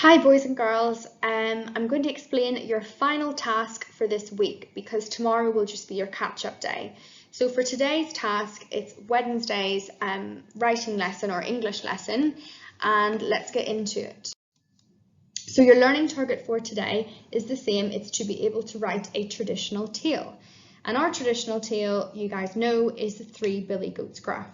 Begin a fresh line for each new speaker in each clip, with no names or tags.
Hi boys and girls, I'm going to explain your final task for this week because tomorrow will just be your catch-up day. So for today's task, it's Wednesday's writing lesson or English lesson, and let's get into it. So your learning target for today is the same, it's to be able to write a traditional tale. And our traditional tale, you guys know, is the Three Billy Goats graph.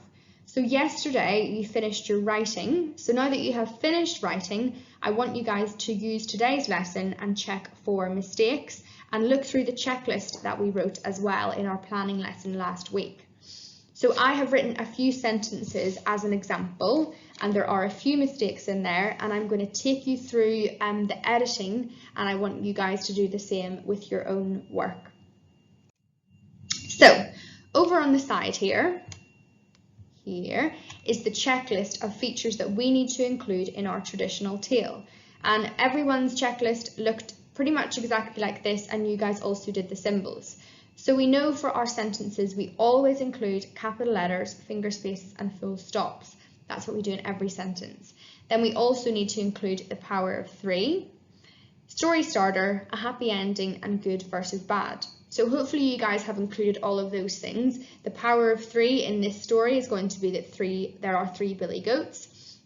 So yesterday you finished your writing, so now that you have finished writing, I want you guys to use today's lesson and check for mistakes and look through the checklist that we wrote as well in our planning lesson last week. So I have written a few sentences as an example, and there are a few mistakes in there, and I'm going to take you through the editing, and I want you guys to do the same with your own work. So over on the side here is the checklist of features that we need to include in our traditional tale. And everyone's checklist looked pretty much exactly like this, and you guys also did the symbols. So we know for our sentences, we always include capital letters, finger spaces, and full stops. That's what we do in every sentence. Then we also need to include the power of three, story starter, a happy ending, and good versus bad. So hopefully you guys have included all of those things. The power of three in this story is going to be that there are three Billy Goats.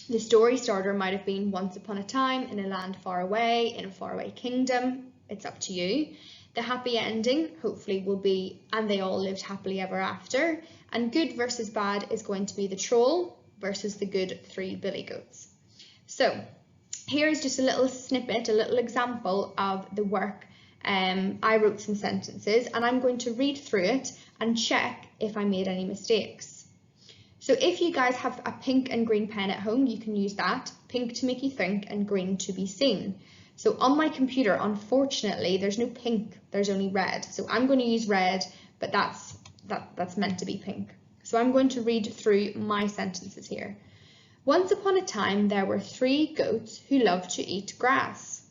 The story starter might have been once upon a time in a land far away, in a faraway kingdom. It's up to you. The happy ending hopefully will be and they all lived happily ever after. And good versus bad is going to be the troll versus the good three Billy Goats. So here is just a little snippet, a little example of the work. I wrote some sentences and I'm going to read through it and check if I made any mistakes. So if you guys have a pink and green pen at home, you can use that. Pink to make you think and green to be seen. So on my computer, unfortunately, there's no pink, there's only red. So I'm going to use red, but that's meant to be pink. So I'm going to read through my sentences here. Once upon a time, there were three goats who loved to eat grass.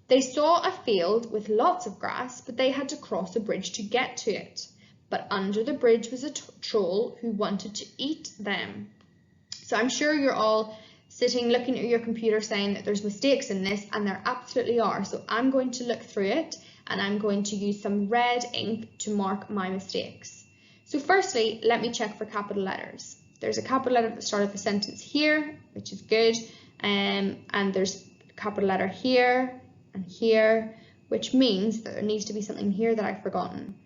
They saw a field with lots of grass, but they had to cross a bridge to get to it. But under the bridge was a troll who wanted to eat them. So I'm sure you're all sitting looking at your computer saying that there's mistakes in this, and there absolutely are. So I'm going to look through it and I'm going to use some red ink to mark my mistakes. So firstly, let me check for capital letters. There's a capital letter at the start of the sentence here, which is good, and there's a capital letter here and here, which means that there needs to be something here that I've forgotten.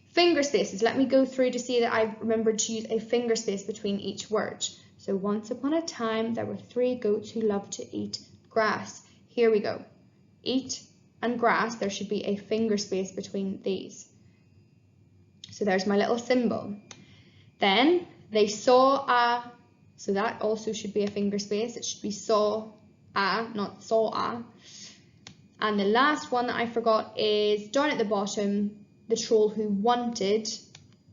Finger spaces, let me go through to see that I've remembered to use a finger space between each word. So once upon a time, there were three goats who loved to eat grass. Here we go. Eat and grass, there should be a finger space between these. So there's my little symbol. Then they saw a, so that also should be a finger space. It should be saw a, not saw a. And the last one that I forgot is down at the bottom, the troll who wanted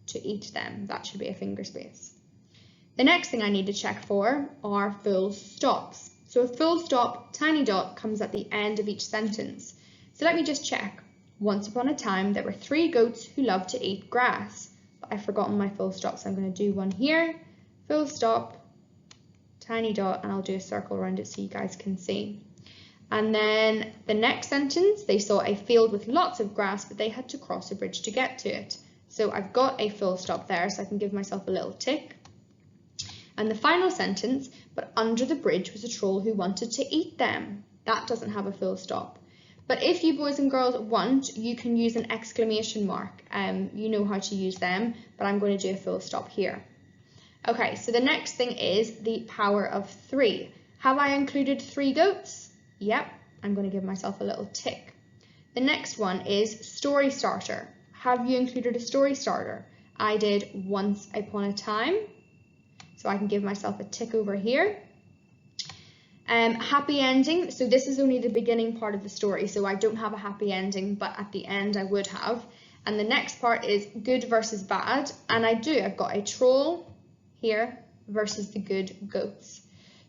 to eat them. That should be a finger space. The next thing I need to check for are full stops. So a full stop, tiny dot, comes at the end of each sentence. So let me just check. Once upon a time, there were three goats who loved to eat grass. But I've forgotten my full stop, so I'm going to do one here. Full stop, tiny dot, and I'll do a circle around it so you guys can see. And then the next sentence, they saw a field with lots of grass, but they had to cross a bridge to get to it. So I've got a full stop there, so I can give myself a little tick. And the final sentence, but under the bridge was a troll who wanted to eat them. That doesn't have a full stop. But if you boys and girls want, you can use an exclamation mark. You know how to use them, but I'm going to do a full stop here. Okay, so the next thing is the power of three. Have I included three goats? Yep, I'm going to give myself a little tick. The next one is story starter. Have you included a story starter? I did once upon a time, so I can give myself a tick over here. Happy ending, so this is only the beginning part of the story, so I don't have a happy ending, but at the end I would have. And the next part is good versus bad, and I've got a troll here versus the good goats.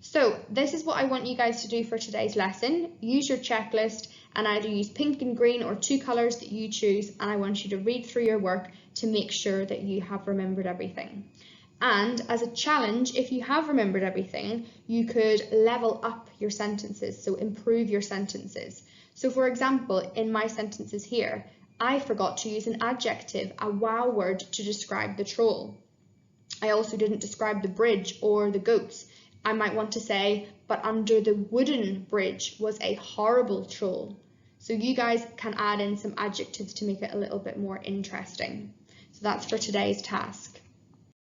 So this is what I want you guys to do for today's lesson. Use your checklist and either use pink and green or two colours that you choose, and I want you to read through your work to make sure that you have remembered everything. And as a challenge, if you have remembered everything, you could level up your sentences, so improve your sentences. So for example, in my sentences here, I forgot to use an adjective, a wow word, to describe the troll. I also didn't describe the bridge or the goats. I might want to say, but under the wooden bridge was a horrible troll. So you guys can add in some adjectives to make it a little bit more interesting. So that's for today's task.